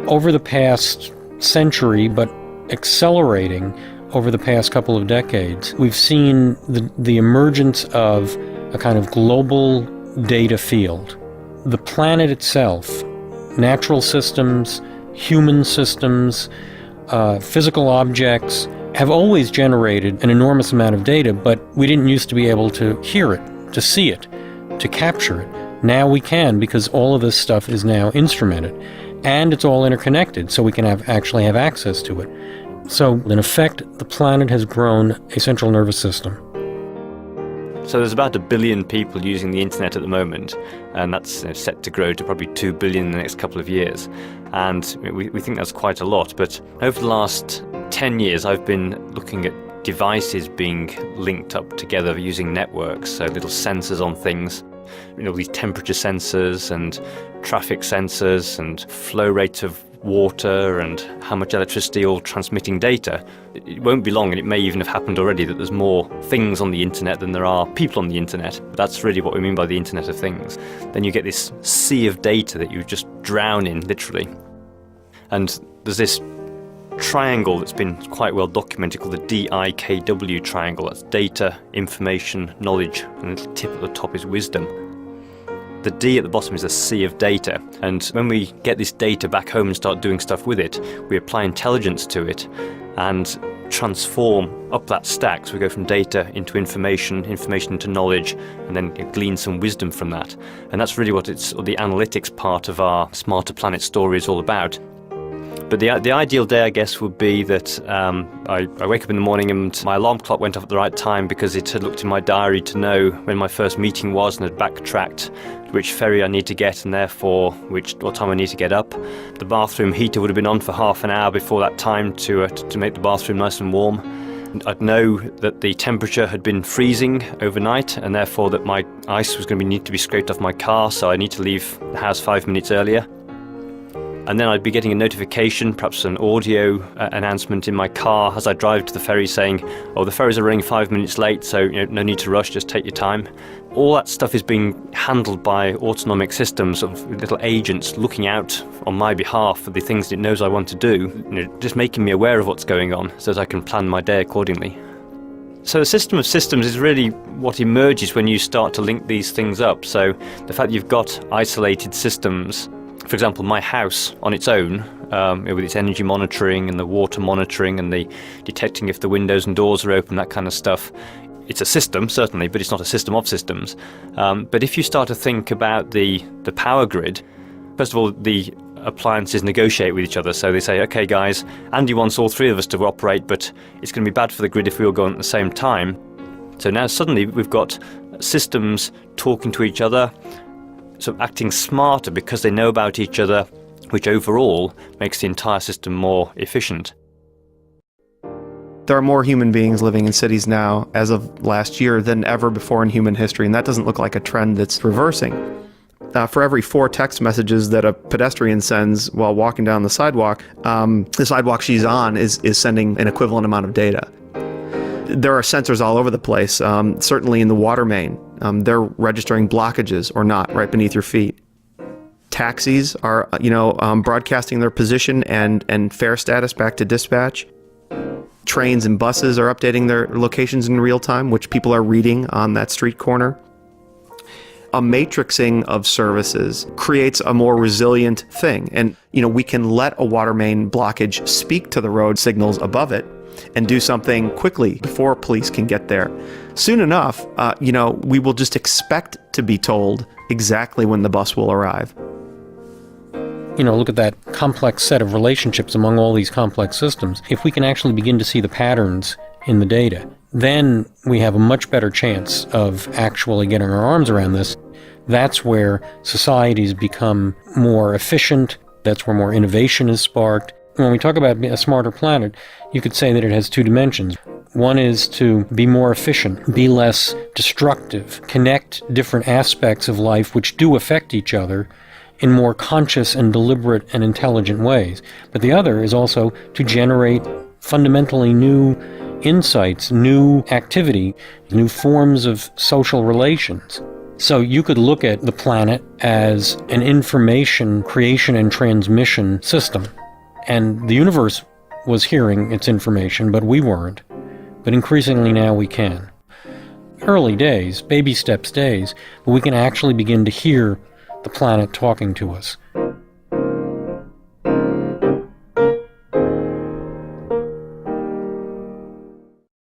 over the past century, but accelerating over the past couple of decades, we've seen the emergence of a kind of global data field. The planet itself, natural systems, human systems, physical objects, have always generated an enormous amount of data, but we didn't used to be able to hear it, to see it, to capture it. Now we can, because all of this stuff is now instrumented, and it's all interconnected, so we can actually have access to it. So, in effect, the planet has grown a central nervous system. So there's about 1 billion people using the internet at the moment, and that's set to grow to probably 2 billion in the next couple of years. And we think that's quite a lot, but over the last 10 years I've been looking at devices being linked up together using networks, so little sensors on things, these temperature sensors and traffic sensors and flow rate of water and how much electricity, all transmitting data. It won't be long, and it may even have happened already, that there's more things on the internet than there are people on the internet. That's really what we mean by the Internet of Things. Then you get this sea of data that you just drown in, literally. And there's this triangle that's been quite well documented called the DIKW triangle. That's data, information, knowledge, and the little tip at the top is wisdom. The D at the bottom is a sea of data, and when we get this data back home and start doing stuff with it, we apply intelligence to it and transform up that stack. So we go from data into information, information into knowledge, and then glean some wisdom from that. And that's really what the analytics part of our Smarter Planet story is all about. But the ideal day, I guess, would be that I wake up in the morning and my alarm clock went off at the right time because it had looked in my diary to know when my first meeting was and had backtracked which ferry I need to get and therefore what time I need to get up. The bathroom heater would have been on for half an hour before that time to make the bathroom nice and warm. I'd know that the temperature had been freezing overnight and therefore that my ice was going to need to be scraped off my car, so I need to leave the house 5 minutes earlier. And then I'd be getting a notification, perhaps an audio announcement in my car as I drive to the ferry saying, oh, the ferries are running 5 minutes late, so no need to rush, just take your time. All that stuff is being handled by autonomic systems of little agents looking out on my behalf for the things it knows I want to do, just making me aware of what's going on so that I can plan my day accordingly. So a system of systems is really what emerges when you start to link these things up. So the fact that you've got isolated systems, for example, my house on its own, with its energy monitoring and the water monitoring and the detecting if the windows and doors are open, that kind of stuff, it's a system, certainly, but it's not a system of systems. But if you start to think about the power grid, first of all, the appliances negotiate with each other. So they say, okay, guys, Andy wants all three of us to operate, but it's going to be bad for the grid if we all go on at the same time. So now suddenly we've got systems talking to each other, sort of acting smarter because they know about each other, which overall makes the entire system more efficient. There are more human beings living in cities now, as of last year, than ever before in human history, and that doesn't look like a trend that's reversing. For every 4 text messages that a pedestrian sends while walking down the sidewalk she's on is sending an equivalent amount of data. There are sensors all over the place, certainly in the water main. They're registering blockages or not right beneath your feet. Taxis are, broadcasting their position and fare status back to dispatch. Trains and buses are updating their locations in real time, which people are reading on that street corner. A matrixing of services creates a more resilient thing. And, we can let a water main blockage speak to the road signals above it and do something quickly before police can get there. Soon enough, we will just expect to be told exactly when the bus will arrive. Look at that complex set of relationships among all these complex systems. If we can actually begin to see the patterns in the data, then we have a much better chance of actually getting our arms around this. That's where societies become more efficient. That's where more innovation is sparked. When we talk about a smarter planet, you could say that it has 2 dimensions. One is to be more efficient, be less destructive, connect different aspects of life which do affect each other in more conscious and deliberate and intelligent ways. But the other is also to generate fundamentally new insights, new activity, new forms of social relations. So you could look at the planet as an information creation and transmission system. And the universe was hearing its information, but we weren't. But increasingly now we can. Early days, baby steps days, but we can actually begin to hear the planet talking to us.